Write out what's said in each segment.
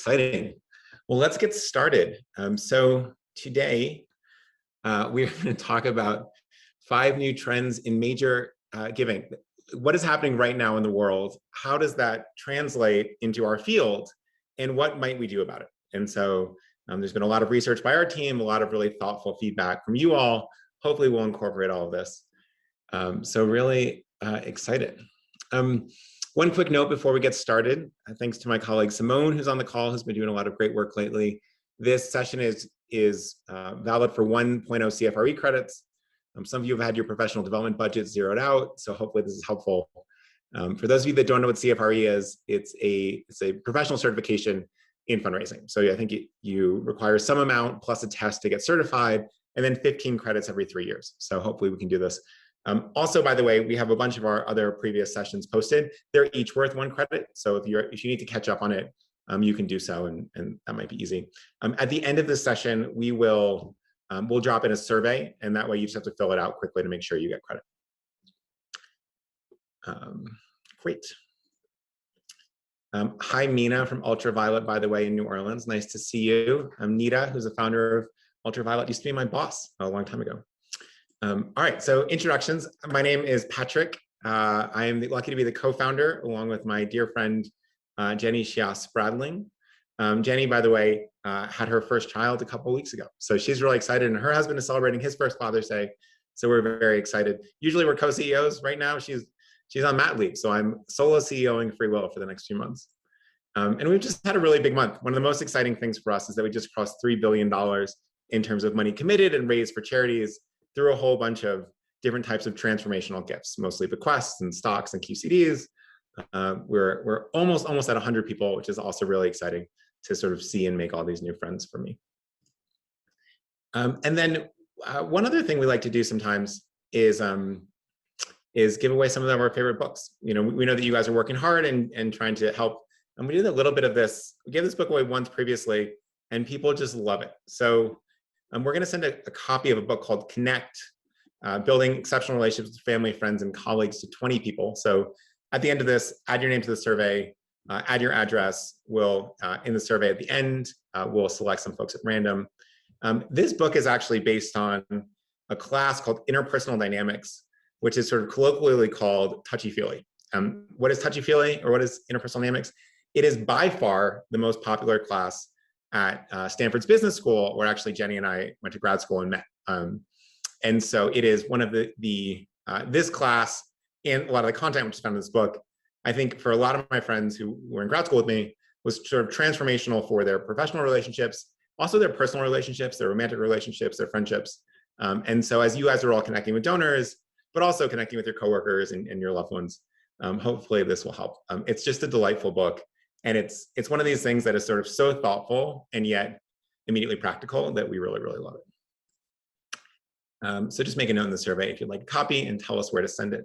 exciting. Well, let's get started. So today, we're going to talk about 5 new trends in major giving. What is happening right now in the world? How does that translate into our field? And what might we do about it? And so there's been a lot of research by our team, a lot of really thoughtful feedback from you all. Hopefully we'll incorporate all of this. So really excited. One quick note before we get started, thanks to my colleague Simone, who's on the call, who's been doing a lot of great work lately. This session is valid for 1.0 CFRE credits. Some of you have had your professional development budget zeroed out, so hopefully this is helpful. For those of you that don't know what CFRE is, it's a professional certification in fundraising. So I think you require some amount plus a test to get certified, and then 15 credits every 3 years. So hopefully we can do this. Also, by the way, we have a bunch of our other previous sessions posted. They're each worth 1 credit. So if you need to catch up on it, you can do so, and that might be easy. At the end of this session, we'll drop in a survey, and that way you just have to fill it out quickly to make sure you get credit. Great. Hi, Mina from Ultraviolet, by the way, in New Orleans. Nice to see you. I'm Nita, who's the founder of Ultraviolet. Used to be my boss a long time ago. All right, so introductions. My name is Patrick. I am lucky to be the co-founder, along with my dear friend, Jenny Shia-Spradling. Jenny, by the way, had her first child a couple weeks ago. So she's really excited, and her husband is celebrating his first Father's Day. So we're very excited. Usually we're co-CEOs. Right now, she's on mat leave. So I'm solo CEOing FreeWill for the next few months. And we've just had a really big month. One of the most exciting things for us is that we just crossed $3 billion in terms of money committed and raised for charities through a whole bunch of different types of transformational gifts, mostly bequests and stocks and QCDs. We're almost at 100 people, which is also really exciting to sort of see and make all these new friends for me. And then one other thing we like to do sometimes is give away some of our favorite books. You know, we know that you guys are working hard and trying to help. And we did a little bit of this. We gave this book away once previously, and people just love it. So we're going to send a copy of a book called Connect, Building Exceptional Relationships with Family, Friends, and Colleagues to 20 people. So at the end of this, add your name to the survey, add your address. We'll, in the survey at the end, we'll select some folks at random. This book is actually based on a class called Interpersonal Dynamics, which is sort of colloquially called touchy-feely. What is touchy-feely, or what is interpersonal dynamics? It is by far the most popular class at Stanford's Business School, where actually Jenny and I went to grad school and met. And so it is one of this class and a lot of the content which is found in this book, I think for a lot of my friends who were in grad school with me, was sort of transformational for their professional relationships, also their personal relationships, their romantic relationships, their friendships. And so as you guys are all connecting with donors, but also connecting with your coworkers and your loved ones, hopefully this will help. It's just a delightful book. And it's one of these things that is sort of so thoughtful and yet immediately practical that we really, really love it. So just make a note in the survey if you'd like a copy and tell us where to send it.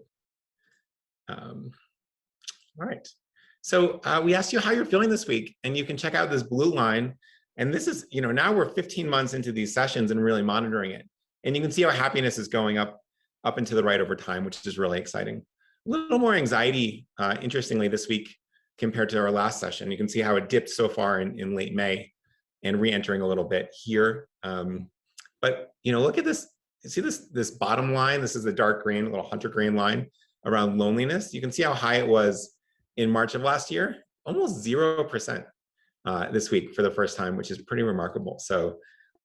All right. So we asked you how you're feeling this week, and you can check out this blue line. And this is, you know, now we're 15 months into these sessions and really monitoring it. And you can see how happiness is going up and to the right over time, which is really exciting. A little more anxiety, interestingly, this week compared to our last session. You can see how it dipped so far in late May and re-entering a little bit here. But, you know, look at this. See this bottom line? This is the dark green, little hunter green line around loneliness. You can see how high it was in March of last year, almost 0% this week for the first time, which is pretty remarkable. So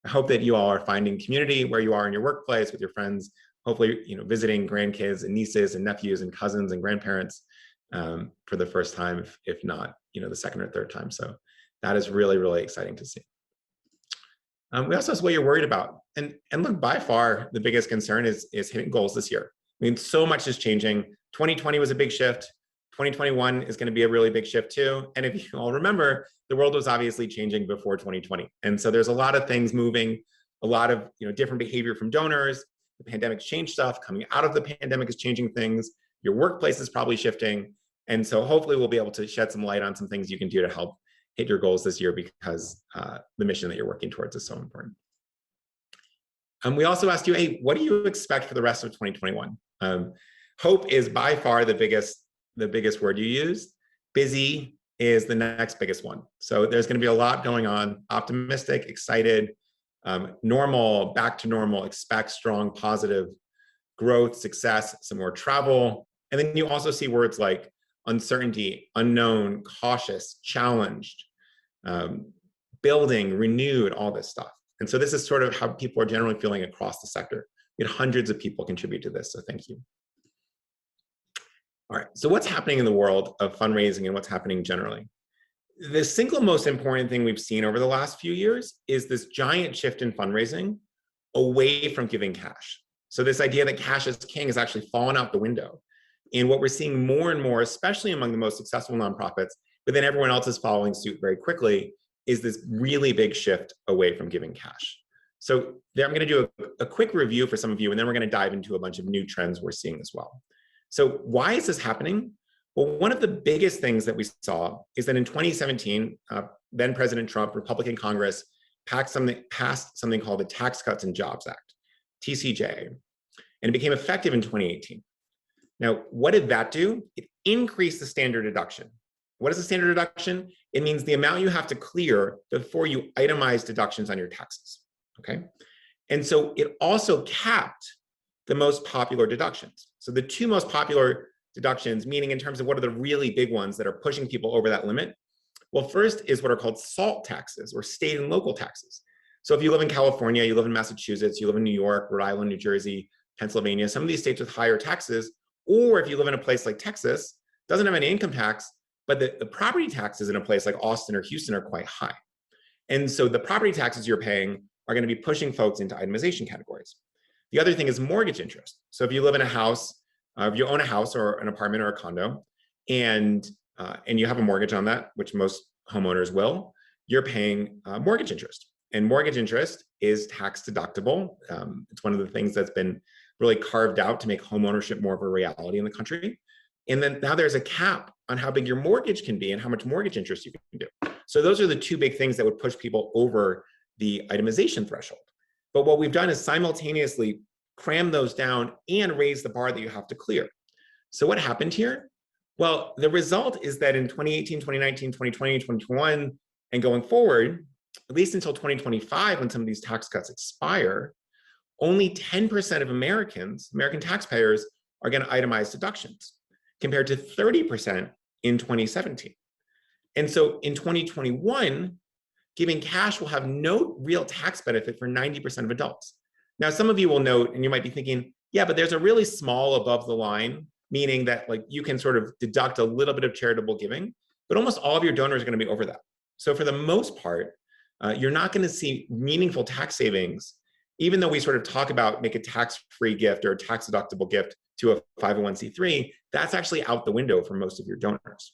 I hope that you all are finding community where you are in your workplace with your friends, hopefully, you know, visiting grandkids and nieces and nephews and cousins and grandparents for the first time, if not, you know, the second or third time. So that is really, really exciting to see. We also asked what you're worried about. And look, by far, the biggest concern is hitting goals this year. I mean, so much is changing. 2020 was a big shift. 2021 is going to be a really big shift too. And if you all remember, the world was obviously changing before 2020. And so there's a lot of things moving, a lot of, you know, different behavior from donors. The pandemic's changed stuff. Coming out of the pandemic is changing things. Your workplace is probably shifting. And so hopefully we'll be able to shed some light on some things you can do to help hit your goals this year, because the mission that you're working towards is so important. We also asked you, hey, what do you expect for the rest of 2021? Hope is by far the biggest word you use. Busy is the next biggest one. So there's going to be a lot going on. Optimistic, excited, normal, back to normal, expect strong, positive growth, success, some more travel. And then you also see words like uncertainty, unknown, cautious, challenged, building, renewed, all this stuff. And so this is sort of how people are generally feeling across the sector. We had hundreds of people contribute to this, so thank you. All right, so what's happening in the world of fundraising and what's happening generally? The single most important thing we've seen over the last few years is this giant shift in fundraising away from giving cash. So this idea that cash is king has actually fallen out the window. And what we're seeing more and more, especially among the most successful nonprofits, but then everyone else is following suit very quickly, is this really big shift away from giving cash. So there, I'm going to do a quick review for some of you, and then we're going to dive into a bunch of new trends we're seeing as well. So why is this happening? Well, one of the biggest things that we saw is that in 2017, then President Trump, Republican Congress, passed something called the Tax Cuts and Jobs Act, TCJA, and it became effective in 2018. Now, what did that do? It increased the standard deduction. What is the standard deduction? It means the amount you have to clear before you itemize deductions on your taxes, okay? And so it also capped the most popular deductions. So the two most popular deductions, meaning in terms of what are the really big ones that are pushing people over that limit? Well, first is what are called SALT taxes, or state and local taxes. So if you live in California, you live in Massachusetts, you live in New York, Rhode Island, New Jersey, Pennsylvania, some of these states with higher taxes, or if you live in a place like Texas, doesn't have any income tax, but the property taxes in a place like Austin or Houston are quite high. And so the property taxes you're paying are going to be pushing folks into itemization categories. The other thing is mortgage interest. So if you live in a house, if you own a house or an apartment or a condo, and you have a mortgage on that, which most homeowners will, you're paying mortgage interest. And mortgage interest is tax deductible. It's one of the things that's been really carved out to make homeownership more of a reality in the country. And then now there's a cap on how big your mortgage can be and how much mortgage interest you can do. So those are the two big things that would push people over the itemization threshold. But what we've done is simultaneously cram those down and raise the bar that you have to clear. So what happened here? Well, the result is that in 2018, 2019, 2020, 2021, and going forward, at least until 2025, when some of these tax cuts expire, only 10% of American taxpayers are going to itemize deductions, compared to 30% in 2017. And so in 2021, giving cash will have no real tax benefit for 90% of adults. Now, some of you will note, and you might be thinking, yeah, but there's a really small above the line, meaning that like you can sort of deduct a little bit of charitable giving, but almost all of your donors are going to be over that. So for the most part, you're not going to see meaningful tax savings, even though we sort of talk about make a tax-free gift or a tax-deductible gift to a 501c3, that's actually out the window for most of your donors.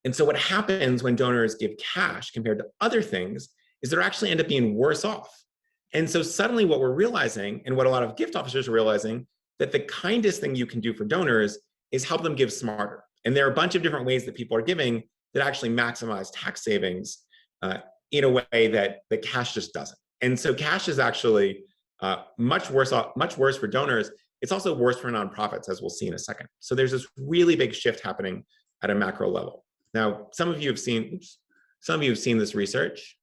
And so what happens when donors give cash compared to other things is they actually end up being worse off. And so suddenly what we're realizing, and what a lot of gift officers are realizing, that the kindest thing you can do for donors is help them give smarter. And there are a bunch of different ways that people are giving that actually maximize tax savings in a way that cash just doesn't. And so cash is actually much worse for donors. It's also worse for nonprofits, as we'll see in a second. So there's this really big shift happening at a macro level. Now, some of you have seen this research.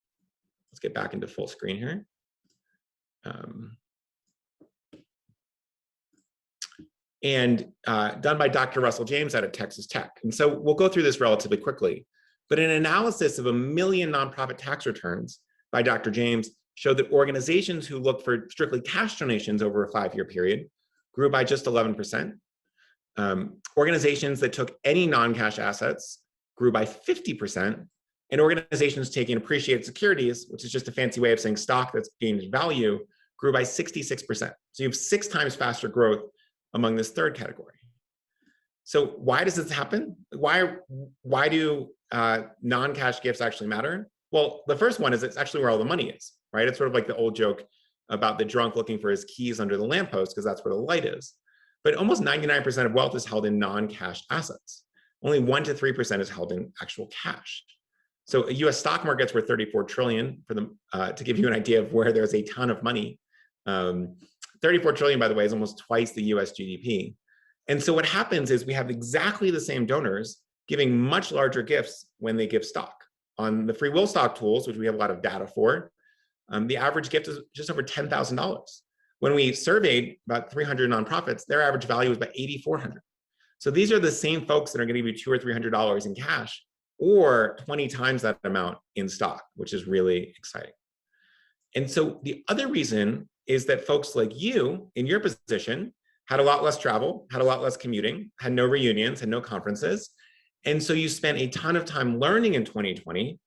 Let's get back into full screen here. Done by Dr. Russell James out of Texas Tech. And so we'll go through this relatively quickly. But an analysis of 1 million nonprofit tax returns by Dr. James showed that organizations who looked for strictly cash donations over a 5-year period grew by just 11%. Organizations that took any non-cash assets grew by 50%. And organizations taking appreciated securities, which is just a fancy way of saying stock that's gained value, grew by 66%. So you have 6 times faster growth among this third category. So why does this happen? Why do non-cash gifts actually matter? Well, the first one is it's actually where all the money is, right? It's sort of like the old joke about the drunk looking for his keys under the lamppost because that's where the light is. But almost 99% of wealth is held in non-cash assets. Only 1 to 3% is held in actual cash. So a US stock market's worth 34 trillion for them, to give you an idea of where there's a ton of money. 34 trillion, by the way, is almost twice the US GDP. And so what happens is we have exactly the same donors giving much larger gifts when they give stock. On the FreeWill stock tools, which we have a lot of data for, the average gift is just over $10,000. When we surveyed about 300 nonprofits, their average value was about $8,400. So these are the same folks that are going to give you $200 or $300 in cash, or 20 times that amount in stock, which is really exciting. And so the other reason is that folks like you in your position had a lot less travel, had a lot less commuting, had no reunions, had no conferences. And so you spent a ton of time learning in 2020,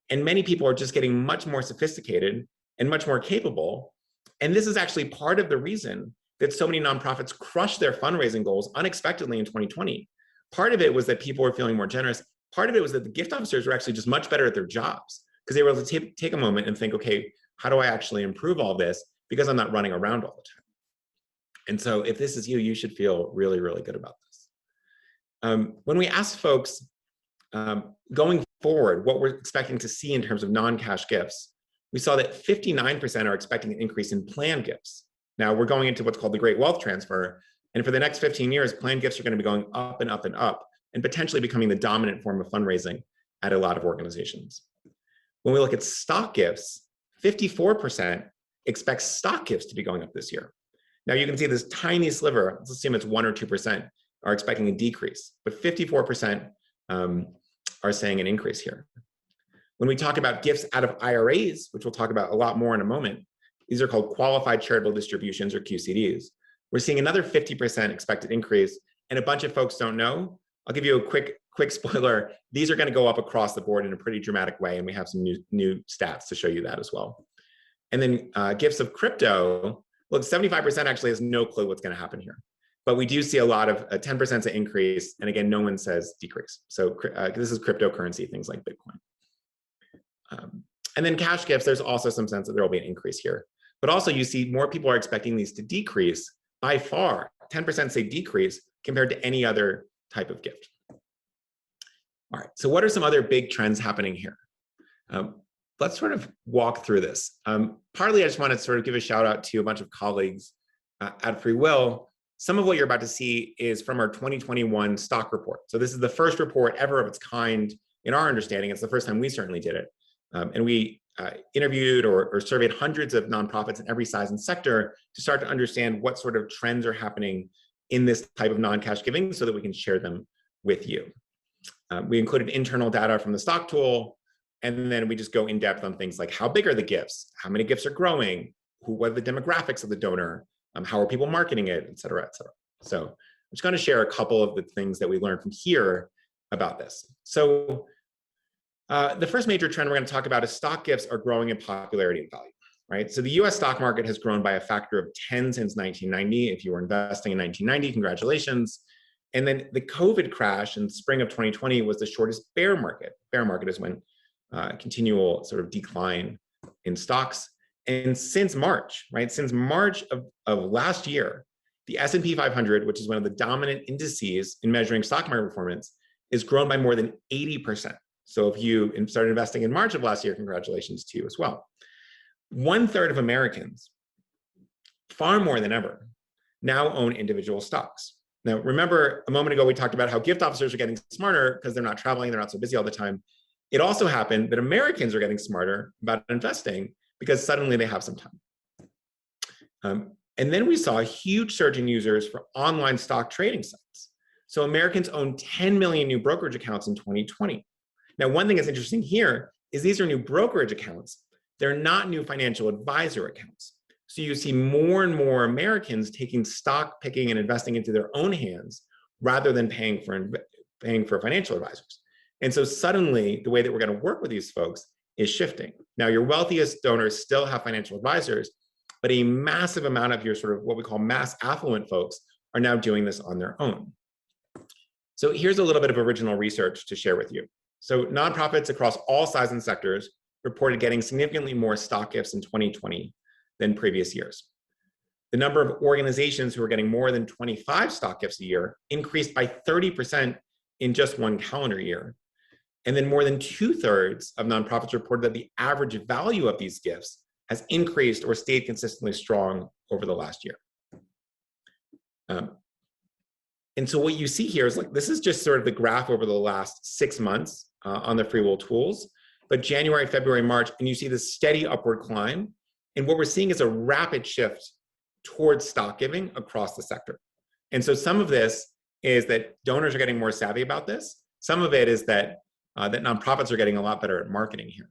and many people are just getting much more sophisticated and much more capable. And this is actually part of the reason that so many nonprofits crushed their fundraising goals unexpectedly in 2020. Part of it was that people were feeling more generous. Part of it was that the gift officers were actually just much better at their jobs because they were able to take a moment and think, okay, how do I actually improve all this? Because I'm not running around all the time. And so if this is you, you should feel really, really good about this. When we asked folks going forward, what we're expecting to see in terms of non-cash gifts, we saw that 59% are expecting an increase in planned gifts. Now we're going into what's called the Great Wealth Transfer. And for the next 15 years, planned gifts are going to be going up and up and up and potentially becoming the dominant form of fundraising at a lot of organizations. When we look at stock gifts, 54% expect stock gifts to be going up this year. Now you can see this tiny sliver, let's assume it's 1 or 2%, are expecting a decrease, but 54% are saying an increase here. When we talk about gifts out of IRAs, which we'll talk about a lot more in a moment, these are called qualified charitable distributions or QCDs. We're seeing another 50% expected increase, and a bunch of folks don't know. I'll give you a quick spoiler. These are going to go up across the board in a pretty dramatic way, and we have some new stats to show you that as well. And then gifts of crypto, look, 75% actually has no clue what's going to happen here. But we do see a lot of 10% is an increase, and again, no one says decrease. So this is cryptocurrency, things like Bitcoin. And then cash gifts, there's also some sense that there will be an increase here. But also you see more people are expecting these to decrease by far. 10% say decrease compared to any other type of gift. All right, so what are some other big trends happening here? Let's sort of walk through this. Partly, I just want to sort of give a shout out to a bunch of colleagues at FreeWill. Some of what you're about to see is from our 2021 stock report. So this is the first report ever of its kind in our understanding. It's the first time we certainly did it. And we interviewed or surveyed hundreds of nonprofits in every size and sector to start to understand what sort of trends are happening in this type of non-cash giving so that we can share them with you. We included internal data from the stock tool, and then we just go in depth on things like how big are the gifts, how many gifts are growing, what are the demographics of the donor, how are people marketing it, et cetera, et cetera. So I'm just going to share a couple of the things that we learned from here about this. So the first major trend we're going to talk about is stock gifts are growing in popularity and value, right? So the US stock market has grown by a factor of 10 since 1990. If you were investing in 1990, congratulations. And then the COVID crash in spring of 2020 was the shortest bear market. Bear market is when continual sort of decline in stocks. And since March, right? Since March of last year, the S&P 500, which is one of the dominant indices in measuring stock market performance, is grown by more than 80%. So if you started investing in March of last year, congratulations to you as well. 1/3 of Americans, far more than ever, now own individual stocks. Now, remember a moment ago, we talked about how gift officers are getting smarter because they're not traveling, they're not so busy all the time. It also happened that Americans are getting smarter about investing because suddenly they have some time. And then we saw a huge surge in users for online stock trading sites. So Americans own 10 million new brokerage accounts in 2020. Now, one thing that's interesting here is these are new brokerage accounts. They're not new financial advisor accounts. So you see more and more Americans taking stock picking and investing into their own hands rather than paying for financial advisors. And so suddenly the way that we're going to work with these folks is shifting. Now, your wealthiest donors still have financial advisors, but a massive amount of your sort of what we call mass affluent folks are now doing this on their own. So here's a little bit of original research to share with you. So nonprofits across all sizes and sectors reported getting significantly more stock gifts in 2020 than previous years. The number of organizations who are getting more than 25 stock gifts a year increased by 30% in just one calendar year. And then more than 2/3 of nonprofits reported that the average value of these gifts has increased or stayed consistently strong over the last year. And so what you see here is like, this is just sort of the graph over the last 6 months on the FreeWill tools, but January, February, March, and you see this steady upward climb. And what we're seeing is a rapid shift towards stock giving across the sector. And so some of this is that donors are getting more savvy about this. Some of it is that that nonprofits are getting a lot better at marketing here.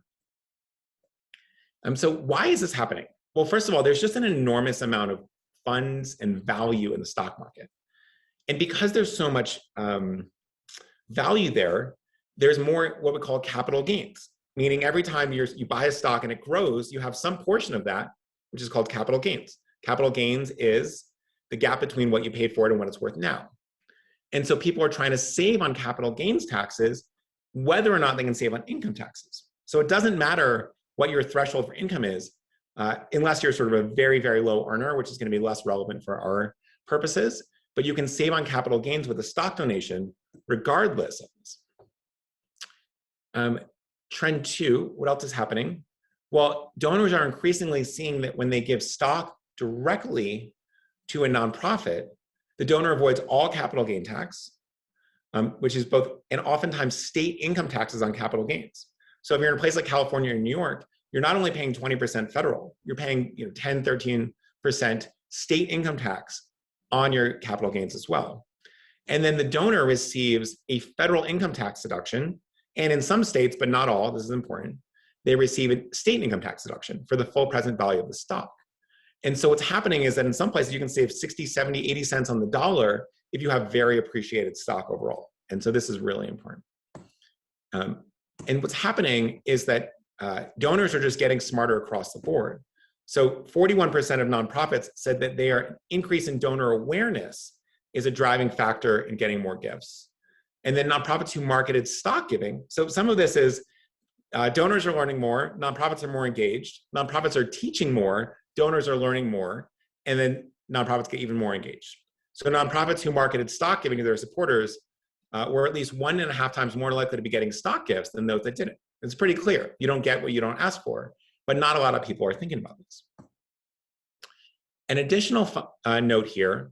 So why is this happening? Well, first of all, there's just an enormous amount of funds and value in the stock market. And because there's so much value there, there's more what we call capital gains, meaning every time you buy a stock and it grows, you have some portion of that, which is called capital gains. Capital gains is the gap between what you paid for it and what it's worth now. And so people are trying to save on capital gains taxes, whether or not they can save on income taxes. So it doesn't matter what your threshold for income is, unless you're sort of a very, very low earner, which is going to be less relevant for our purposes. But you can save on capital gains with a stock donation, regardless of this. Trend 2, what else is happening? Well, donors are increasingly seeing that when they give stock directly to a nonprofit, the donor avoids all capital gain tax, which is both, and oftentimes state income taxes on capital gains. So if you're in a place like California or New York, you're not only paying 20% federal, you're paying 10, 13% state income tax on your capital gains as well. And then the donor receives a federal income tax deduction. And in some states, but not all, this is important, they receive a state income tax deduction for the full present value of the stock. And so what's happening is that in some places you can save 60, 70, 80 cents on the dollar if you have very appreciated stock overall. And so this is really important. And what's happening is that donors are just getting smarter across the board. So 41% of nonprofits said that their increase in donor awareness is a driving factor in getting more gifts. And then nonprofits who marketed stock giving, so some of this is donors are learning more, nonprofits are more engaged, nonprofits are teaching more, donors are learning more, and then nonprofits get even more engaged. So nonprofits who marketed stock giving to their supporters were at least 1.5 times more likely to be getting stock gifts than those that didn't. It's pretty clear. You don't get what you don't ask for, but not a lot of people are thinking about this. An additional note here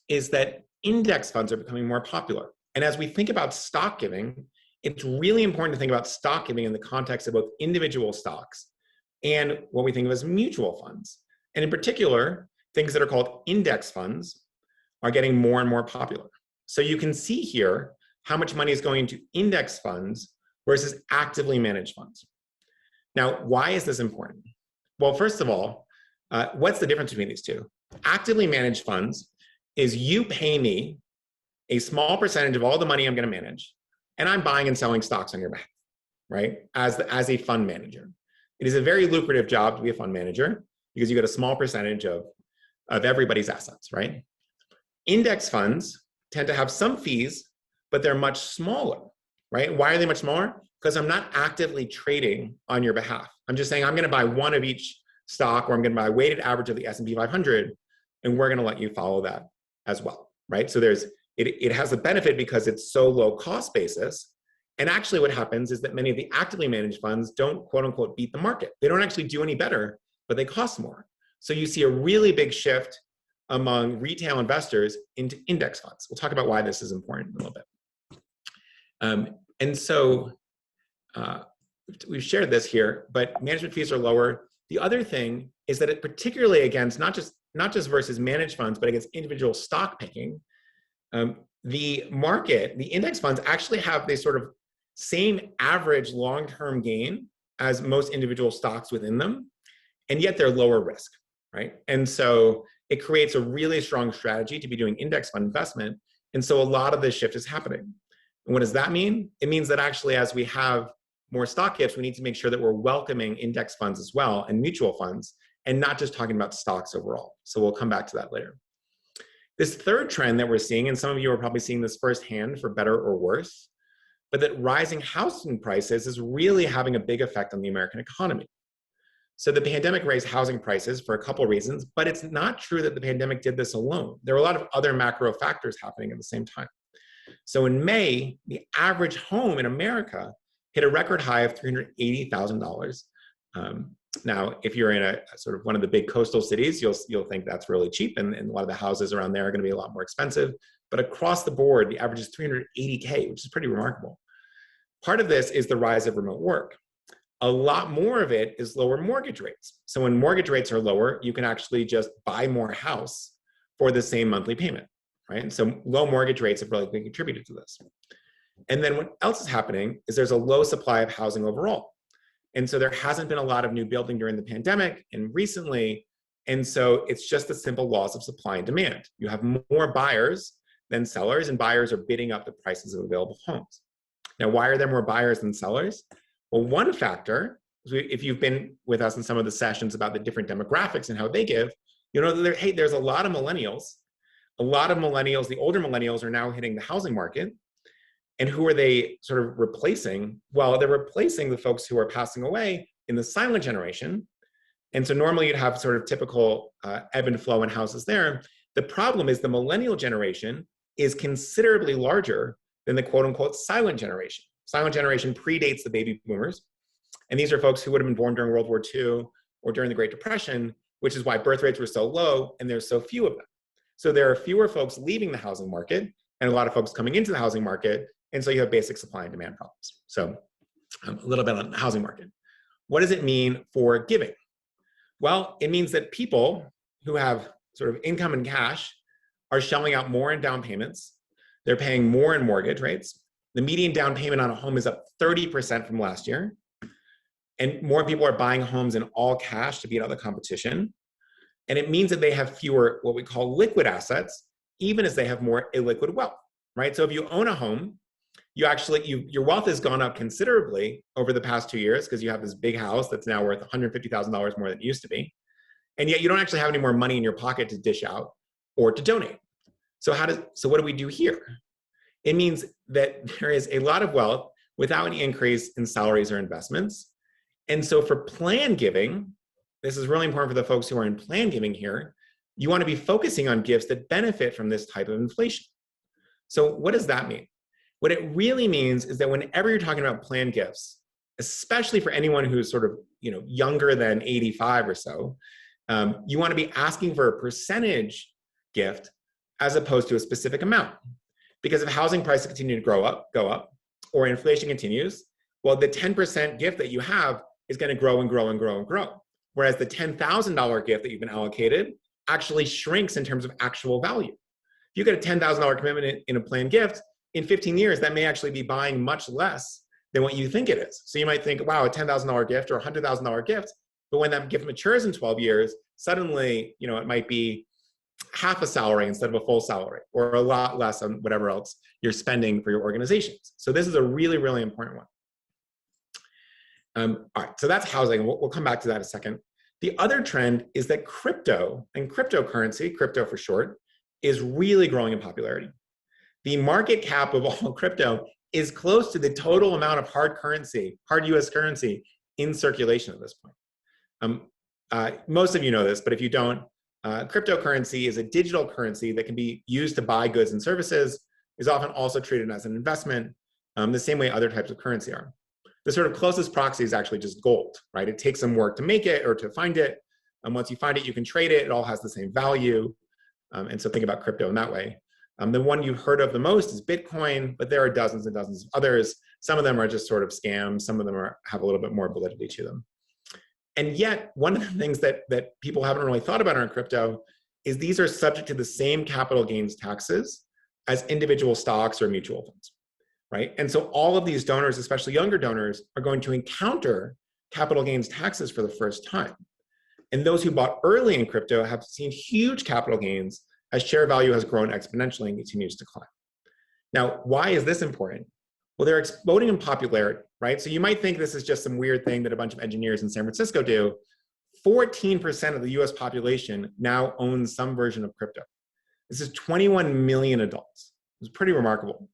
is that index funds are becoming more popular. And as we think about stock giving, it's really important to think about stock giving in the context of both individual stocks and what we think of as mutual funds. And in particular, things that are called index funds are getting more and more popular. So you can see here how much money is going into index funds versus actively managed funds. Now, why is this important? Well, first of all, what's the difference between these two? Actively managed funds is you pay me a small percentage of all the money I'm going to manage, and I'm buying and selling stocks on your behalf, right? As a fund manager. It is a very lucrative job to be a fund manager because you get a small percentage of everybody's assets, right? Index funds tend to have some fees, but they're much smaller, right? Why are they much smaller? Because I'm not actively trading on your behalf. I'm just saying I'm going to buy one of each stock, or I'm going to buy a weighted average of the S&P 500, and we're going to let you follow that as well, right? So it has a benefit because it's so low cost basis. And actually what happens is that many of the actively managed funds don't quote unquote beat the market. They don't actually do any better, but they cost more. So you see a really big shift among retail investors into index funds. We'll talk about why this is important in a little bit. And so we've shared this here, but management fees are lower. The other thing is that it particularly against not just versus managed funds, but against individual stock picking, the market, the index funds actually have this sort of same average long-term gain as most individual stocks within them, and yet they're lower risk, right? And so it creates a really strong strategy to be doing index fund investment. And so a lot of this shift is happening. And what does that mean? It means that actually as we have more stock gifts, we need to make sure that we're welcoming index funds as well and mutual funds, and not just talking about stocks overall. So we'll come back to that later. This third trend that we're seeing, and some of you are probably seeing this firsthand for better or worse, but that rising housing prices is really having a big effect on the American economy. So the pandemic raised housing prices for a couple of reasons, but it's not true that the pandemic did this alone. There are a lot of other macro factors happening at the same time. So in May, the average home in America hit a record high of $380,000. Now, if you're in a sort of one of the big coastal cities, you'll think that's really cheap, and a lot of the houses around there are going to be a lot more expensive. but across the board, the average is 380K, which is pretty remarkable. Part of this is the rise of remote work. A lot more of it is lower mortgage rates. So when mortgage rates are lower, you can actually just buy more house for the same monthly payment, right? And so low mortgage rates have really contributed to this. And then what else is happening is there's a low supply of housing overall. And so there hasn't been a lot of new building during the pandemic and recently. And so it's just the simple laws of supply and demand. You have more buyers than sellers, and buyers are bidding up the prices of available homes. Now, why are there more buyers than sellers? Well, one factor, if you've been with us in some of the sessions about the different demographics and how they give, you know, hey, there's a lot of millennials. A lot of millennials, the older millennials, are now hitting the housing market. And who are they sort of replacing? Well, they're replacing the folks who are passing away in the silent generation. And so normally you'd have sort of typical ebb and flow in houses there. The problem is the millennial generation is considerably larger than the quote unquote silent generation. Silent generation predates the baby boomers. And these are folks who would have been born during World War II or during the Great Depression, which is why birth rates were so low and there's so few of them. So there are fewer folks leaving the housing market and a lot of folks coming into the housing market. And so you have basic supply and demand problems. So a little bit on the housing market. What does it mean for giving? Well, it means that people who have sort of income and cash are shelling out more in down payments. They're paying more in mortgage rates. The median down payment on a home is up 30% from last year. And more people are buying homes in all cash to beat out the competition. And it means that they have fewer what we call liquid assets, even as they have more illiquid wealth, right? So if you own a home, your wealth has gone up considerably over the past 2 years because you have this big house that's now worth $150,000 more than it used to be. And yet you don't actually have any more money in your pocket to dish out or to donate. So what do we do here? It means that there is a lot of wealth without any increase in salaries or investments. And so for plan giving, this is really important for the folks who are in plan giving here, you want to be focusing on gifts that benefit from this type of inflation. So what does that mean? What it really means is that whenever you're talking about plan gifts, especially for anyone who's sort of younger than 85 or so, you want to be asking for a percentage gift as opposed to a specific amount. Because if housing prices continue to go up, or inflation continues, well, the 10% gift that you have is going to grow and grow and grow and grow. Whereas the $10,000 gift that you've been allocated actually shrinks in terms of actual value. If you get a $10,000 commitment in a planned gift, in 15 years, that may actually be buying much less than what you think it is. So you might think, wow, a $10,000 gift or a $100,000 gift, but when that gift matures in 12 years, suddenly, it might be half a salary instead of a full salary, or a lot less on whatever else you're spending for your organizations. So this is a really, really important one. All right, so that's housing. We'll come back to that in a second. The other trend is that crypto and cryptocurrency, crypto for short, is really growing in popularity. The market cap of all crypto is close to the total amount of hard US currency in circulation at this point. Most of you know this, but if you don't, cryptocurrency is a digital currency that can be used to buy goods and services, is often also treated as an investment, the same way other types of currency are. The sort of closest proxy is actually just gold, right? It takes some work to make it or to find it. And once you find it, you can trade it. It all has the same value. And so think about crypto in that way. The one you've heard of the most is Bitcoin, but there are dozens and dozens of others. Some of them are just sort of scams. Some of them have a little bit more validity to them. And yet, one of the things that people haven't really thought about in crypto is these are subject to the same capital gains taxes as individual stocks or mutual funds, right? And so all of these donors, especially younger donors, are going to encounter capital gains taxes for the first time. And those who bought early in crypto have seen huge capital gains as share value has grown exponentially and continues to climb. Now, why is this important? Well, they're exploding in popularity, right? So you might think this is just some weird thing that a bunch of engineers in San Francisco do. 14% of the US population now owns some version of crypto. This is 21 million adults. It's pretty remarkable.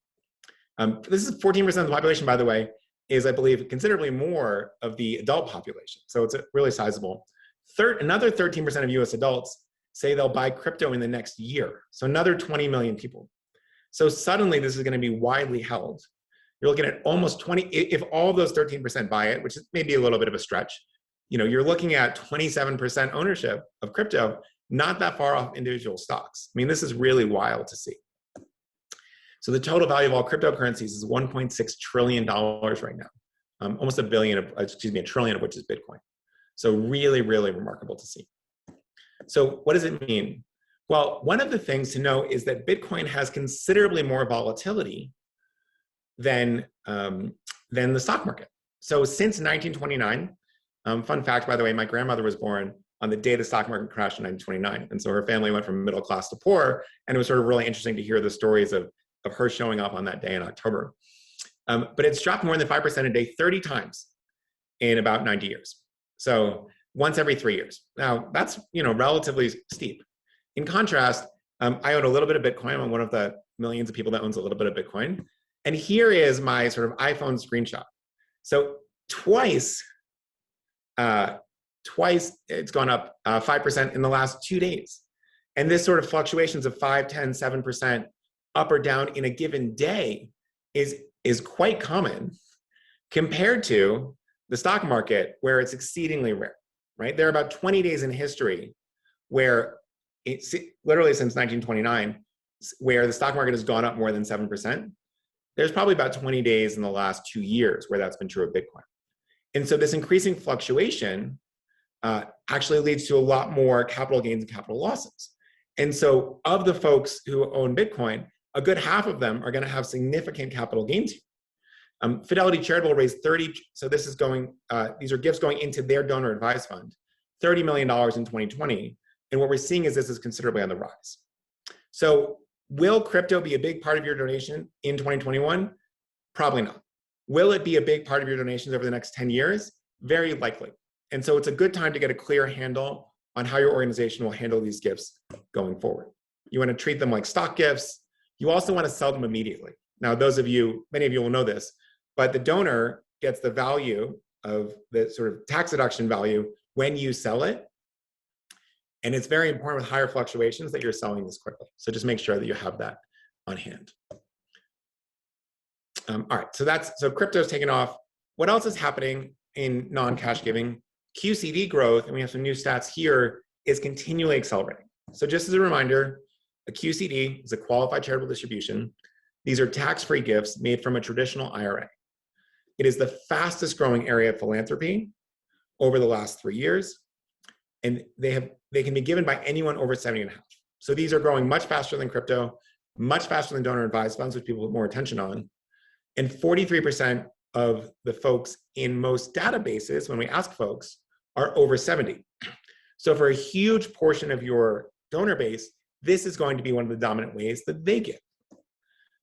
This is 14% of the population, by the way, is, I believe, considerably more of the adult population. So it's really sizable. Another 13% of US adults say they'll buy crypto in the next year. So another 20 million people. So suddenly this is going to be widely held. You're looking at almost 20, if all of those 13% buy it, which is maybe a little bit of a stretch, you're looking at 27% ownership of crypto, not that far off individual stocks. I mean, this is really wild to see. So the total value of all cryptocurrencies is $1.6 trillion right now. Almost a trillion of which is Bitcoin. So really, really remarkable to see. So what does it mean? Well, one of the things to know is that Bitcoin has considerably more volatility than the stock market. So since 1929, fun fact, by the way, my grandmother was born on the day the stock market crashed in 1929. And so her family went from middle class to poor. And it was sort of really interesting to hear the stories of her showing up on that day in October. But it's dropped more than 5% a day 30 times in about 90 years. So once every 3 years. Now, that's relatively steep. In contrast, I own a little bit of Bitcoin. I'm one of the millions of people that owns a little bit of Bitcoin. And here is my sort of iPhone screenshot. So twice it's gone up 5% in the last 2 days. And this sort of fluctuations of 5, 10, 7% up or down in a given day is quite common compared to the stock market, where it's exceedingly rare, right? There are about 20 days in history where it's literally since 1929, where the stock market has gone up more than 7%. There's probably about 20 days in the last 2 years where that's been true of Bitcoin. And so this increasing fluctuation actually leads to a lot more capital gains and capital losses. And so of the folks who own Bitcoin, a good half of them are going to have significant capital gains. Fidelity Charitable raised so this is going, these are gifts going into their donor advised fund, $30 million in 2020. And what we're seeing is this is considerably on the rise. So will crypto be a big part of your donation in 2021? Probably not. Will it be a big part of your donations over the next 10 years? Very likely. And so it's a good time to get a clear handle on how your organization will handle these gifts going forward. You want to treat them like stock gifts. You also want to sell them immediately. Now, many of you will know this, but the donor gets the value of the sort of tax deduction value when you sell it. And it's very important with higher fluctuations that you're selling this quickly. So just make sure that you have that on hand. All right, so crypto's taken off. What else is happening in non-cash giving? QCD growth, and we have some new stats here, is continually accelerating. So just as a reminder, a QCD is a qualified charitable distribution. These are tax-free gifts made from a traditional IRA. It is the fastest growing area of philanthropy over the last 3 years. And they can be given by anyone over 70 and a half. So these are growing much faster than crypto, much faster than donor advised funds, which people put more attention on. And 43% of the folks in most databases, when we ask folks, are over 70. So for a huge portion of your donor base, this is going to be one of the dominant ways that they give.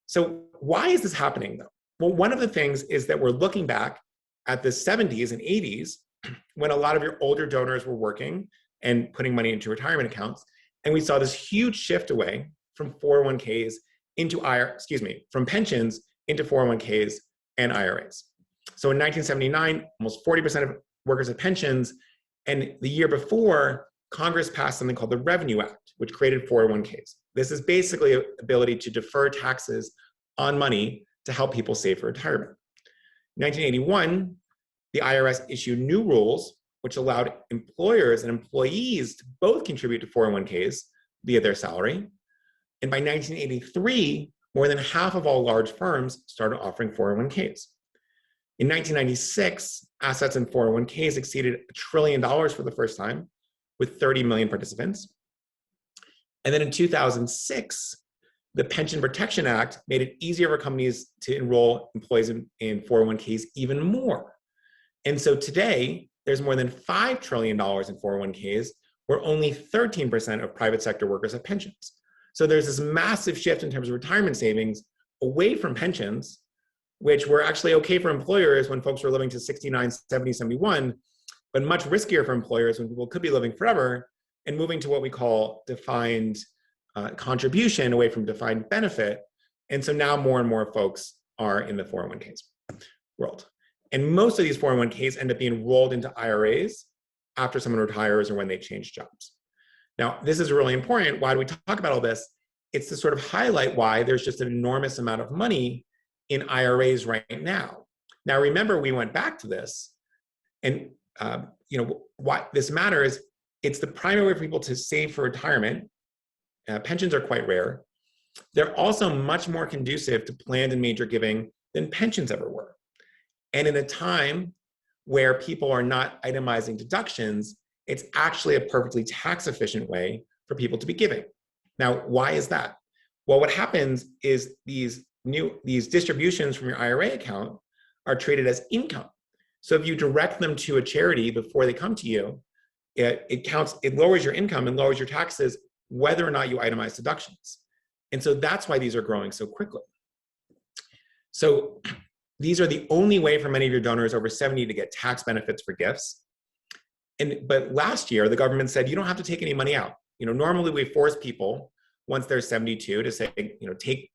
So why is this happening though? Well, one of the things is that we're looking back at the 70s and 80s when a lot of your older donors were working and putting money into retirement accounts. And we saw this huge shift away from 401ks from pensions into 401ks and IRAs. So in 1979, almost 40% of workers had pensions. And the year before, Congress passed something called the Revenue Act, which created 401ks. This is basically an ability to defer taxes on money to help people save for retirement. In 1981, the IRS issued new rules which allowed employers and employees to both contribute to 401ks via their salary. And by 1983, more than half of all large firms started offering 401ks. In 1996, assets in 401ks exceeded $1 trillion for the first time, with 30 million participants. And then in 2006, the Pension Protection Act made it easier for companies to enroll employees in 401ks even more. And so today, there's more than $5 trillion in 401ks, where only 13% of private sector workers have pensions. So there's this massive shift in terms of retirement savings away from pensions, which were actually okay for employers when folks were living to 69, 70, 71, but much riskier for employers when people could be living forever, and moving to what we call defined contribution away from defined benefit. And so now more and more folks are in the 401ks world. And most of these 401ks end up being rolled into IRAs after someone retires or when they change jobs. Now, this is really important. Why do we talk about all this? It's to sort of highlight why there's just an enormous amount of money in IRAs right now. Now, remember, we went back to this, and why this matters. It's the primary way for people to save for retirement. Pensions are quite rare. They're also much more conducive to planned and major giving than pensions ever were. And in a time where people are not itemizing deductions, it's actually a perfectly tax efficient way for people to be giving. Now, why is that? Well, what happens is these distributions from your IRA account are treated as income. So if you direct them to a charity before they come to you, it lowers your income and lowers your taxes whether or not you itemize deductions. And so that's why these are growing so quickly. So these are the only way for many of your donors over 70 to get tax benefits for gifts. But last year, the government said, you don't have to take any money out. Normally we force people once they're 72 to say,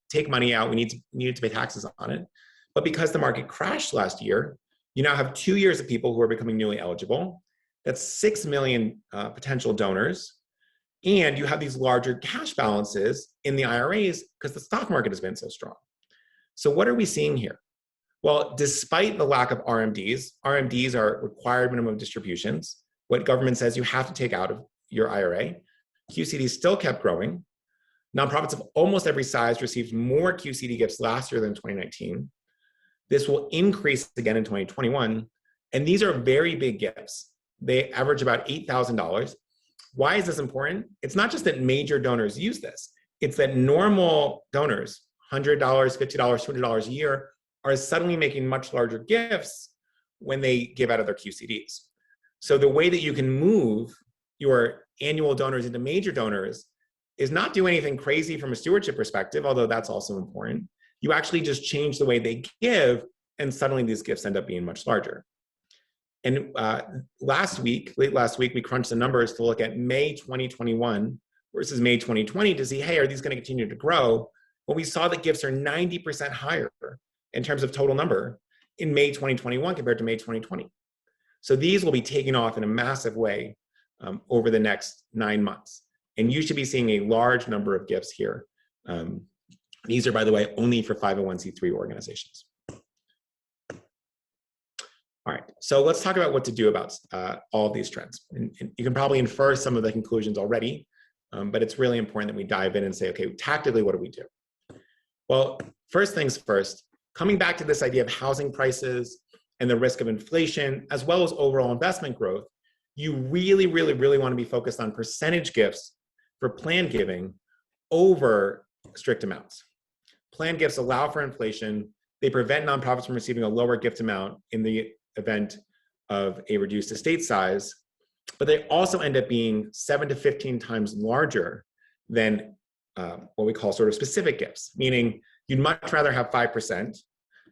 take money out, we need to pay taxes on it. But because the market crashed last year, you now have 2 years of people who are becoming newly eligible. That's 6 million potential donors. And you have these larger cash balances in the IRAs because the stock market has been so strong. So what are we seeing here? Well, despite the lack of RMDs are required minimum distributions. What government says you have to take out of your IRA. QCDs still kept growing. Nonprofits of almost every size received more QCD gifts last year than 2019. This will increase again in 2021. And these are very big gifts. They average about $8,000. Why is this important? It's not just that major donors use this. It's that normal donors, $100, $50, $200 a year, are suddenly making much larger gifts when they give out of their QCDs. So the way that you can move your annual donors into major donors is not do anything crazy from a stewardship perspective, although that's also important. You actually just change the way they give, and suddenly these gifts end up being much larger. And late last week, we crunched the numbers to look at May 2021 versus May 2020 to see, hey, are these going to continue to grow? Well, we saw that gifts are 90% higher in terms of total number in May 2021 compared to May 2020. So these will be taking off in a massive way over the next 9 months. And you should be seeing a large number of gifts here. These are, by the way, only for 501c3 organizations. All right, so let's talk about what to do about all of these trends. And you can probably infer some of the conclusions already, but it's really important that we dive in and say, okay, tactically, what do we do? Well, first things first, coming back to this idea of housing prices and the risk of inflation, as well as overall investment growth, you really, really, really want to be focused on percentage gifts for planned giving over strict amounts. Planned gifts allow for inflation. They prevent nonprofits from receiving a lower gift amount in the event of a reduced estate size, but they also end up being 7 to 15 times larger than what we call sort of specific gifts, meaning you'd much rather have 5%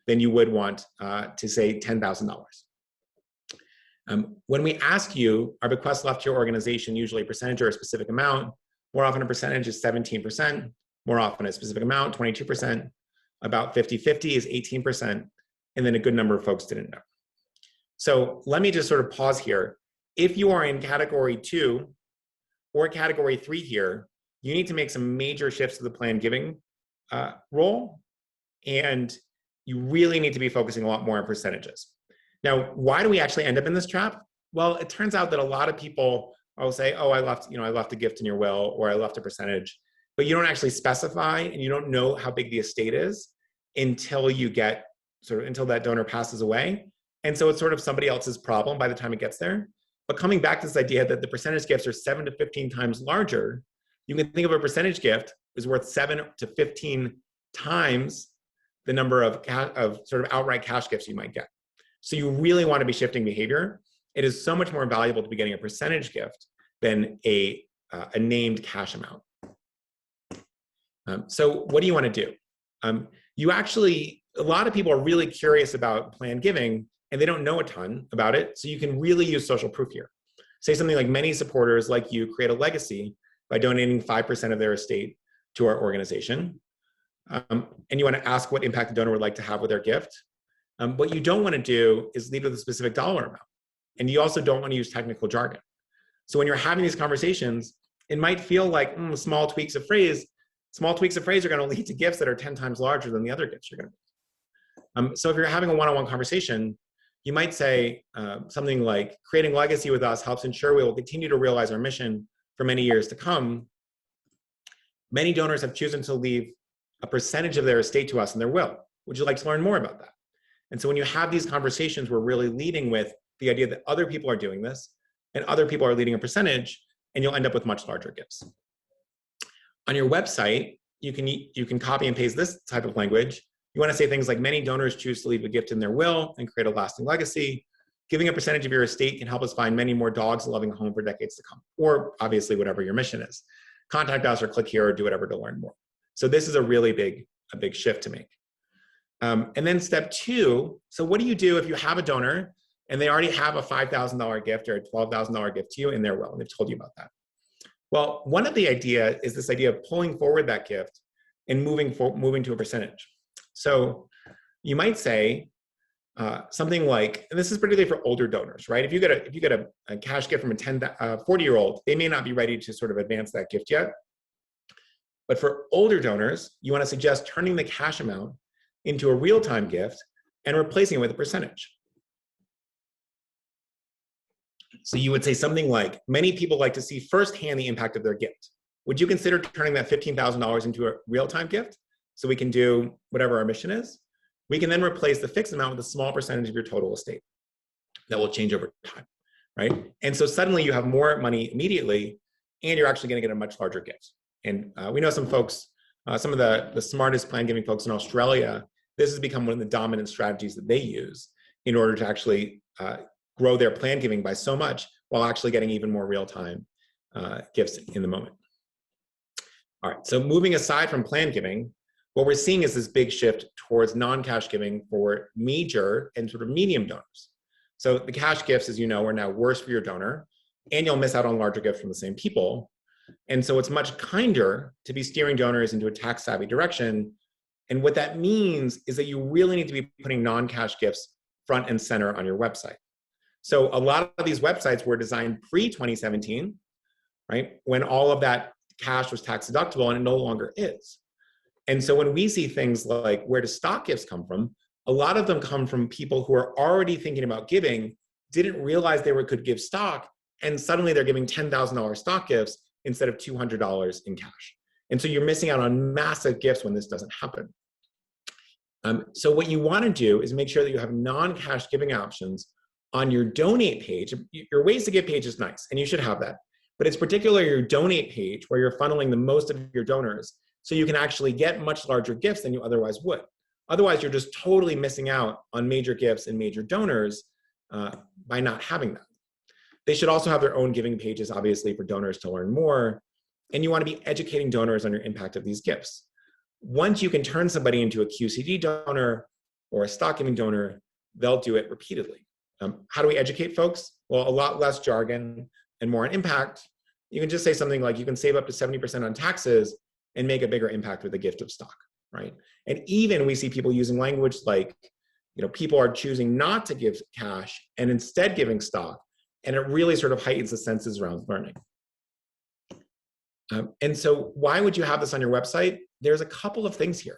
than you would want to say $10,000. When we ask you, are bequests left to your organization usually a percentage or a specific amount? More often a percentage is 17%, more often a specific amount, 22%, about 50-50 is 18%, and then a good number of folks didn't know. So let me just sort of pause here. If you are in category 2 or category 3 here, you need to make some major shifts to the planned giving role, and you really need to be focusing a lot more on percentages. Now, why do we actually end up in this trap? Well, it turns out that a lot of people will say, oh, I left a gift in your will, or I left a percentage, but you don't actually specify, and you don't know how big the estate is until until that donor passes away. And so it's sort of somebody else's problem by the time it gets there. But coming back to this idea that the percentage gifts are 7 to 15 times larger, you can think of a percentage gift is worth 7 to 15 times the number of sort of outright cash gifts you might get. So you really want to be shifting behavior. It is so much more valuable to be getting a percentage gift than a named cash amount. So what do you want to do? A lot of people are really curious about planned giving, and they don't know a ton about it. So you can really use social proof here. Say something like, many supporters like you create a legacy by donating 5% of their estate to our organization. And you want to ask what impact the donor would like to have with their gift. What you don't want to do is lead with a specific dollar amount. And you also don't want to use technical jargon. So when you're having these conversations, it might feel like small tweaks of phrase are going to lead to gifts that are 10 times larger than the other gifts you're going to make. So if you're having a one-on-one conversation, you might say something like, creating legacy with us helps ensure we will continue to realize our mission for many years to come. Many donors have chosen to leave a percentage of their estate to us in their will. Would you like to learn more about that? And so when you have these conversations, we're really leading with the idea that other people are doing this and other people are leading a percentage, and you'll end up with much larger gifts. On your website, you can copy and paste this type of language. You want to say things like, many donors choose to leave a gift in their will and create a lasting legacy. Giving a percentage of your estate can help us find many more dogs loving a home for decades to come, or obviously whatever your mission is. Contact us or click here or do whatever to learn more. So this is a really big shift to make. And then step 2, so what do you do if you have a donor and they already have a $5,000 gift or a $12,000 gift to you in their will, and they've told you about that? Well, one of the idea is this idea of pulling forward that gift and moving to a percentage. So you might say something like, and this is particularly for older donors, right? If you get a cash gift from a 40-year-old, they may not be ready to sort of advance that gift yet. But for older donors, you want to suggest turning the cash amount into a real-time gift and replacing it with a percentage. So you would say something like, many people like to see firsthand the impact of their gift. Would you consider turning that $15,000 into a real-time gift so we can do whatever our mission is? We can then replace the fixed amount with a small percentage of your total estate that will change over time, right? And so suddenly you have more money immediately, and you're actually going to get a much larger gift. And we know some folks, some of the smartest plan giving folks in Australia, this has become one of the dominant strategies that they use in order to actually grow their plan giving by so much while actually getting even more real-time gifts in the moment. All right, so moving aside from plan giving, what we're seeing is this big shift towards non-cash giving for major and sort of medium donors. So the cash gifts, as you know, are now worse for your donor, and you'll miss out on larger gifts from the same people. And so it's much kinder to be steering donors into a tax-savvy direction. And what that means is that you really need to be putting non-cash gifts front and center on your website. So a lot of these websites were designed pre-2017, right, when all of that cash was tax deductible, and it no longer is. And so when we see things like, where do stock gifts come from? A lot of them come from people who are already thinking about giving, didn't realize they could give stock, and suddenly they're giving $10,000 stock gifts instead of $200 in cash. And so you're missing out on massive gifts when this doesn't happen. So what you want to do is make sure that you have non-cash giving options on your donate page. Your ways to give page is nice, and you should have that. But it's particularly your donate page where you're funneling the most of your donors, so you can actually get much larger gifts than you otherwise would. Otherwise, you're just totally missing out on major gifts and major donors by not having that. They should also have their own giving pages, obviously, for donors to learn more. And you want to be educating donors on your impact of these gifts. Once you can turn somebody into a QCD donor or a stock giving donor, they'll do it repeatedly. How do we educate folks? Well, a lot less jargon and more on impact. You can just say something like, you can save up to 70% on taxes and make a bigger impact with a gift of stock, right? And even we see people using language like, people are choosing not to give cash and instead giving stock. And it really sort of heightens the senses around learning. And so why would you have this on your website? There's a couple of things here.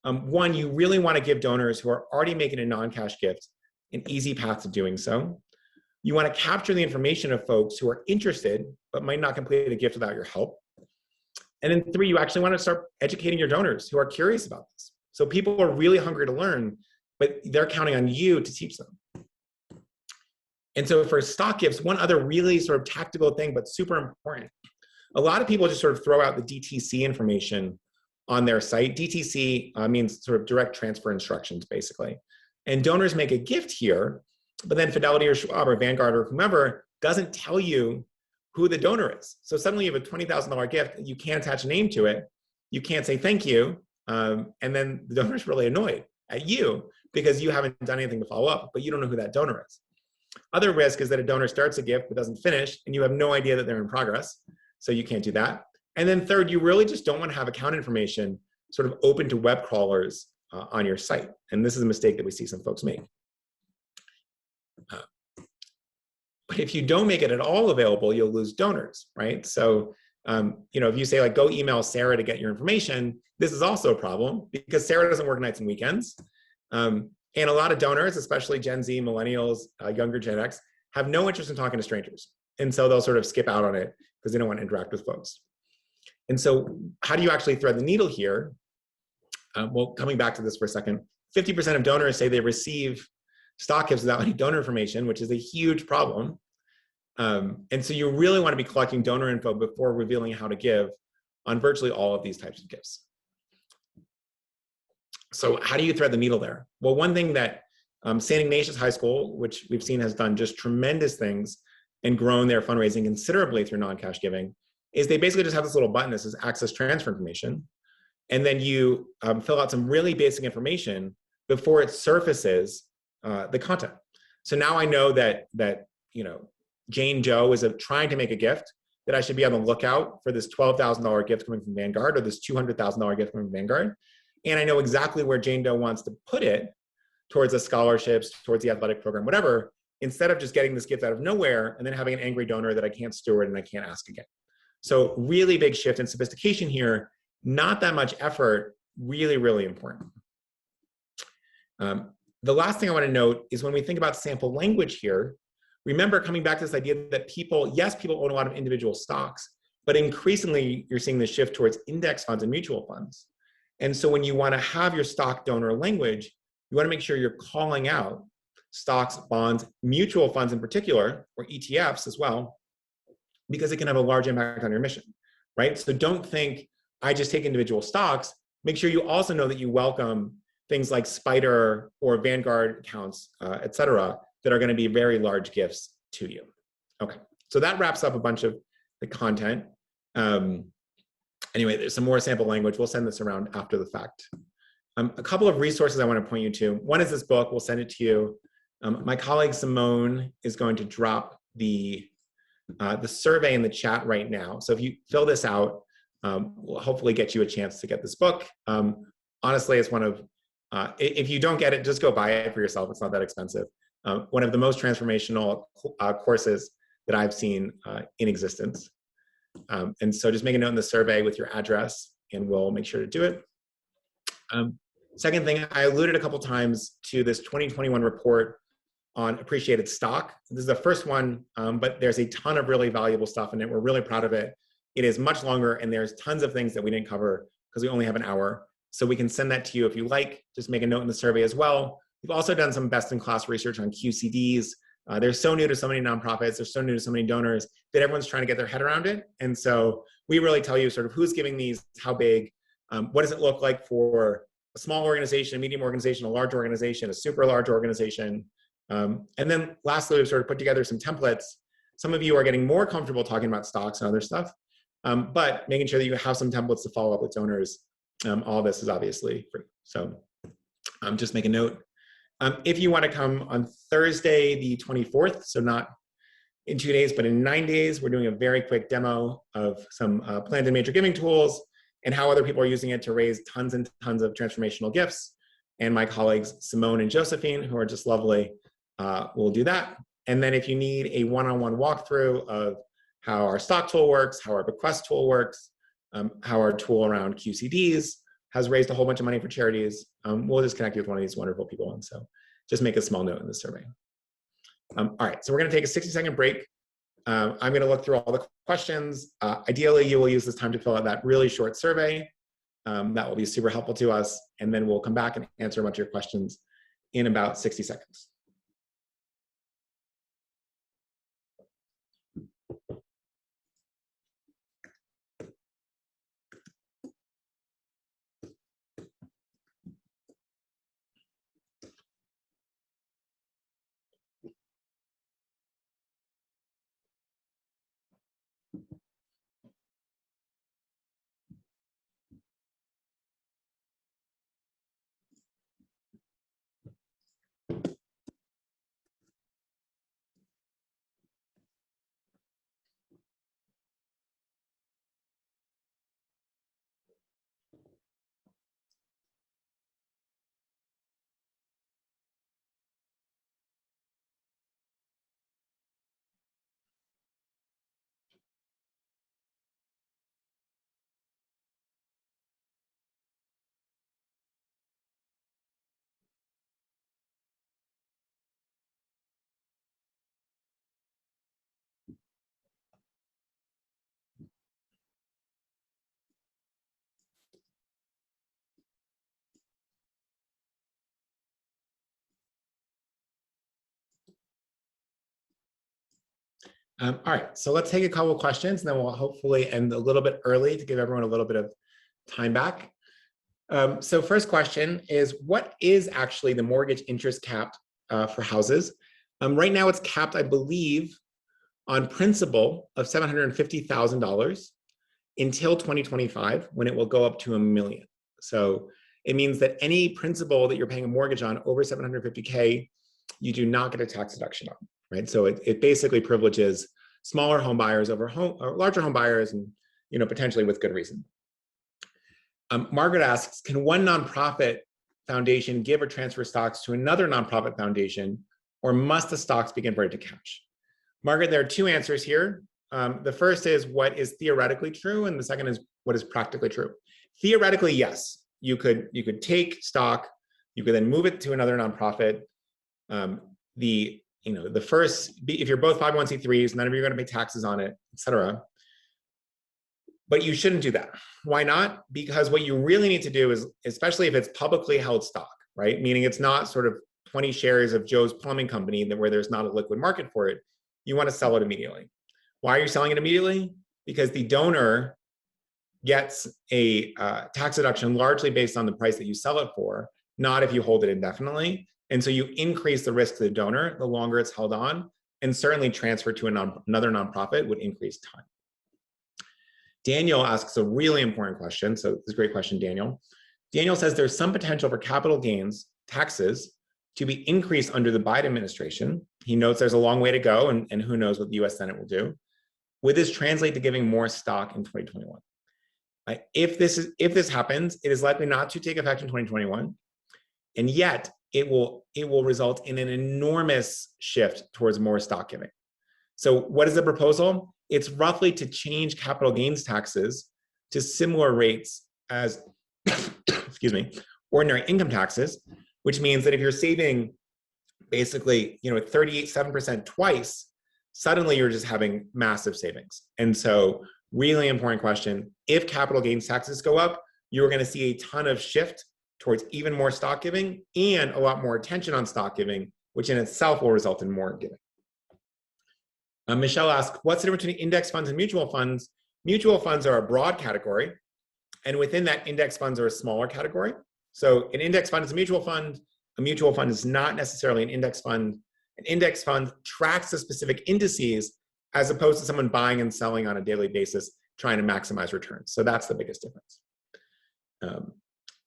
One, you really want to give donors who are already making a non-cash gift an easy path to doing so. You want to capture the information of folks who are interested, but might not complete a gift without your help. And then 3, you actually want to start educating your donors who are curious about this. So people are really hungry to learn, but they're counting on you to teach them. And so for stock gifts, one other really sort of tactical thing, but super important. A lot of people just sort of throw out the DTC information on their site. DTC means sort of direct transfer instructions, basically. And donors make a gift here, but then Fidelity or Schwab or Vanguard or whomever doesn't tell you who the donor is. So suddenly you have a $20,000 gift, you can't attach a name to it, you can't say thank you, and then the donor's really annoyed at you because you haven't done anything to follow up, but you don't know who that donor is. Other risk is that a donor starts a gift but doesn't finish, and you have no idea that they're in progress, so you can't do that. And then 3rd, you really just don't want to have account information sort of open to web crawlers on your site. And this is a mistake that we see some folks make. But if you don't make it at all available, you'll lose donors, right? So, if you say like, go email Sarah to get your information, this is also a problem because Sarah doesn't work nights and weekends. And a lot of donors, especially Gen Z, millennials, younger Gen X, have no interest in talking to strangers. And so they'll sort of skip out on it because they don't want to interact with folks. And so how do you actually thread the needle here? Well, coming back to this for a second, 50% of donors say they receive stock gifts without any donor information, which is a huge problem. And so you really want to be collecting donor info before revealing how to give on virtually all of these types of gifts. So how do you thread the needle there? Well, one thing that St. Ignatius High School, which we've seen has done just tremendous things and grown their fundraising considerably through non-cash giving, is they basically just have this little button that says access transfer information. And then you fill out some really basic information before it surfaces the content. So now I know that Jane Doe is trying to make a gift, that I should be on the lookout for this $12,000 gift coming from Vanguard or this $200,000 gift coming from Vanguard. And I know exactly where Jane Doe wants to put it towards the scholarships, towards the athletic program, whatever, instead of just getting this gift out of nowhere and then having an angry donor that I can't steward and I can't ask again. So really big shift in sophistication here, not that much effort, really, really important. The last thing I want to note is when we think about sample language here, remember coming back to this idea that people own a lot of individual stocks, but increasingly you're seeing the shift towards index funds and mutual funds. And so when you want to have your stock donor language, you want to make sure you're calling out stocks, bonds, mutual funds in particular, or ETFs as well, because it can have a large impact on your mission, right? So don't think I just take individual stocks. Make sure you also know that you welcome things like Spider or Vanguard accounts, et cetera, that are going to be very large gifts to you. Okay, so that wraps up a bunch of the content. Anyway, there's some more sample language. We'll send this around after the fact. A couple of resources I want to point you to. One is this book. We'll send it to you. My colleague Simone is going to drop the survey in the chat right now. So if you fill this out, we'll hopefully get you a chance to get this book. Honestly, it's one of, if you don't get it, just go buy it for yourself. It's not that expensive. One of the most transformational courses that I've seen in existence. And so just make a note in the survey with your address and we'll make sure to do it. Second thing, I alluded a couple times to this 2021 report on appreciated stock. This is the first one, but there's a ton of really valuable stuff in it. We're really proud of it. It is much longer and there's tons of things that we didn't cover because we only have an hour. So we can send that to you if you like. Just make a note in the survey as well. We've also done some best-in-class research on QCDs. They're so new to so many nonprofits, they're so new to so many donors that everyone's trying to get their head around it. And so we really tell you sort of who's giving these, how big, what does it look like for a small organization, a medium organization, a large organization, a super large organization. And then lastly, we've sort of put together some templates. Some of you are getting more comfortable talking about stocks and other stuff, but making sure that you have some templates to follow up with donors. All this is obviously free. So just make a note. If you want to come on Thursday, the 24th, so not in 2 days, but in 9 days, we're doing a very quick demo of some planned and major giving tools and how other people are using it to raise tons and tons of transformational gifts. And my colleagues, Simone and Josephine, who are just lovely, will do that. And then if you need a one-on-one walkthrough of how our stock tool works, how our bequest tool works, how our tool around QCDs has raised a whole bunch of money for charities, we'll just connect you with one of these wonderful people. And so just make a small note in the survey. All right, so we're gonna take a 60-second break. I'm gonna look through all the questions. Ideally, you will use this time to fill out that really short survey. That will be super helpful to us. And then we'll come back and answer a bunch of your questions in about 60 seconds. All right, so let's take a couple of questions, and then we'll hopefully end a little bit early to give everyone a little bit of time back. So first question is, what is actually the mortgage interest cap for houses? Right now it's capped, I believe, on principal of $750,000 until 2025, when it will go up to $1 million. So it means that any principal that you're paying a mortgage on over 750K, you do not get a tax deduction on, right? So it basically privileges smaller home buyers over larger home buyers, and potentially with good reason. Margaret asks, can one nonprofit foundation give or transfer stocks to another nonprofit foundation, or must the stocks be converted to cash? Margaret, there are two answers here. The first is what is theoretically true, and the second is what is practically true. Theoretically, yes, you could take stock, you could then move it to another nonprofit. The first, if you're both 501c3s, none of you are going to pay taxes on it, etc. But you shouldn't do that. Why not? Because what you really need to do is, especially if it's publicly held stock, right? Meaning it's not sort of 20 shares of Joe's Plumbing Company where there's not a liquid market for it. You want to sell it immediately. Why are you selling it immediately? Because the donor gets a tax deduction largely based on the price that you sell it for, not if you hold it indefinitely. And so you increase the risk to the donor the longer it's held on, and certainly transfer to another nonprofit would increase time. Daniel asks a really important question. So this is a great question, Daniel. Daniel says there's some potential for capital gains taxes to be increased under the Biden administration. He notes there's a long way to go, and who knows what the US Senate will do. Would this translate to giving more stock in 2021? If this happens, it is likely not to take effect in 2021, and yet it will result in an enormous shift towards more stock giving. So what is the proposal? It's roughly to change capital gains taxes to similar rates as, excuse me, ordinary income taxes, which means that if you're saving basically 37% twice, suddenly you're just having massive savings. And so really important question, if capital gains taxes go up, you're going to see a ton of shift towards even more stock giving and a lot more attention on stock giving, which in itself will result in more giving. Michelle asks, what's the difference between index funds and mutual funds? Mutual funds are a broad category, and within that, index funds are a smaller category. So an index fund is a mutual fund is not necessarily an index fund. An index fund tracks the specific indices as opposed to someone buying and selling on a daily basis, trying to maximize returns. So that's the biggest difference.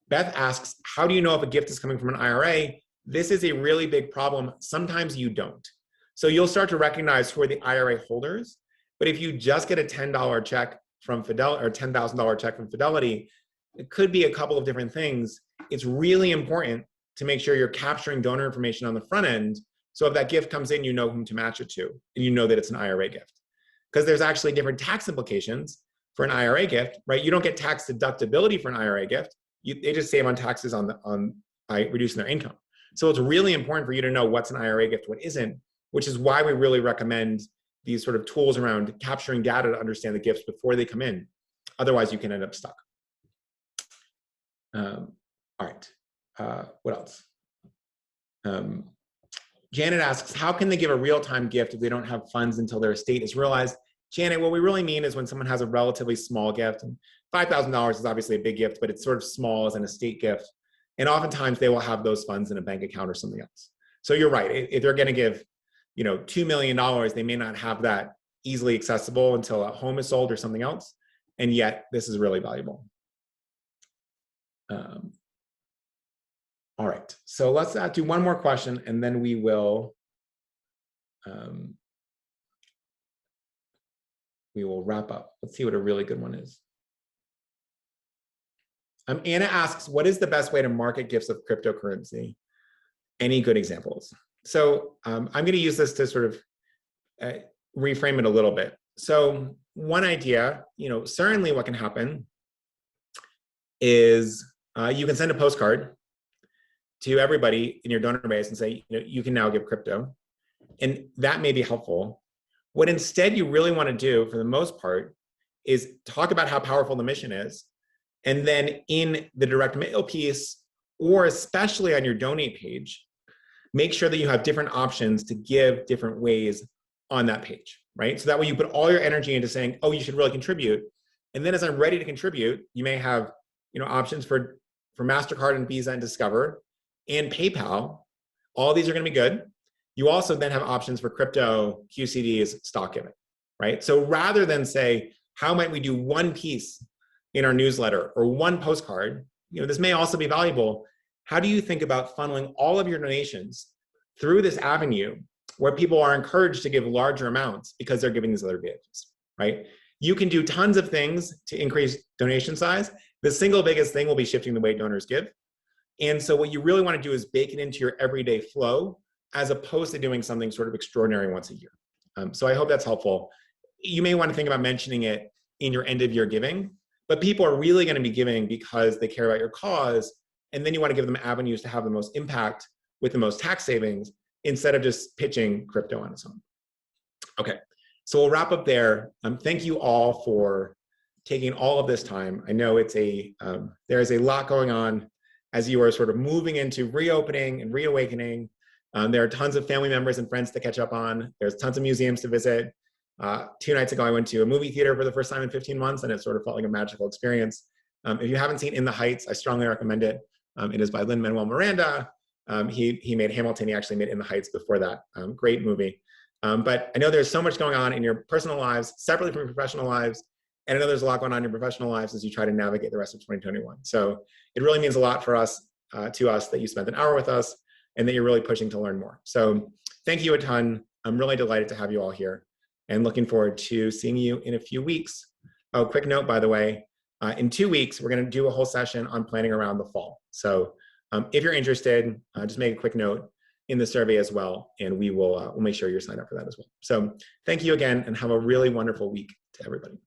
Beth asks, how do you know if a gift is coming from an IRA? This is a really big problem. Sometimes you don't. So you'll start to recognize who are the IRA holders. But if you just get a $10 check from Fidelity or $10,000 check from Fidelity, it could be a couple of different things. It's really important to make sure you're capturing donor information on the front end. So if that gift comes in, you know whom to match it to, and you know that it's an IRA gift. Because there's actually different tax implications for an IRA gift, right? You don't get tax deductibility for an IRA gift. They just save on taxes by reducing their income. So it's really important for you to know what's an IRA gift, what isn't, which is why we really recommend these sort of tools around capturing data to understand the gifts before they come in. Otherwise, you can end up stuck. All right, what else? Janet asks, how can they give a real-time gift if they don't have funds until their estate is realized? Janet, what we really mean is when someone has a relatively small gift, and $5,000 is obviously a big gift, but it's sort of small as an estate gift. And oftentimes they will have those funds in a bank account or something else. So you're right, if they're gonna give $2 million, they may not have that easily accessible until a home is sold or something else. And yet this is really valuable. All right, so let's do one more question and then we will wrap up. Let's see what a really good one is. Anna asks, what is the best way to market gifts of cryptocurrency? Any good examples? So I'm going to use this to sort of reframe it a little bit. So one idea, certainly what can happen is you can send a postcard to everybody in your donor base and say, you can now give crypto. And that may be helpful. What instead you really want to do, for the most part, is talk about how powerful the mission is. And then in the direct mail piece, or especially on your donate page, make sure that you have different options to give different ways on that page. right? So that way you put all your energy into saying, oh, you should really contribute. And then as I'm ready to contribute, you may have, options for MasterCard and Visa and Discover and PayPal. All these are going to be good. You also then have options for crypto, QCDs, stock giving, right? So rather than say, how might we do one piece in our newsletter or one postcard, this may also be valuable. How do you think about funneling all of your donations through this avenue where people are encouraged to give larger amounts because they're giving these other vehicles, right? You can do tons of things to increase donation size. The single biggest thing will be shifting the way donors give. And so what you really want to do is bake it into your everyday flow as opposed to doing something sort of extraordinary once a year. So I hope that's helpful. You may want to think about mentioning it in your end of year giving, but people are really going to be giving because they care about your cause. And then you want to give them avenues to have the most impact with the most tax savings instead of just pitching crypto on its own. Okay, so we'll wrap up there. Thank you all for taking all of this time. I know it's there is a lot going on as you are sort of moving into reopening and reawakening. There are tons of family members and friends to catch up on. There's tons of museums to visit. 2 nights ago, I went to a movie theater for the first time in 15 months, and it sort of felt like a magical experience. If you haven't seen In the Heights, I strongly recommend it. It is by Lin-Manuel Miranda. He made Hamilton. He actually made In the Heights before that. Great movie. But I know there's so much going on in your personal lives, separately from your professional lives. And I know there's a lot going on in your professional lives as you try to navigate the rest of 2021. So it really means a lot for us, to us, that you spent an hour with us and that you're really pushing to learn more. So thank you a ton. I'm really delighted to have you all here and looking forward to seeing you in a few weeks. Oh, quick note, by the way, in 2 weeks, we're going to do a whole session on planning around the fall. So if you're interested, just make a quick note in the survey as well, and we'll make sure you're signed up for that as well. So thank you again, and have a really wonderful week to everybody.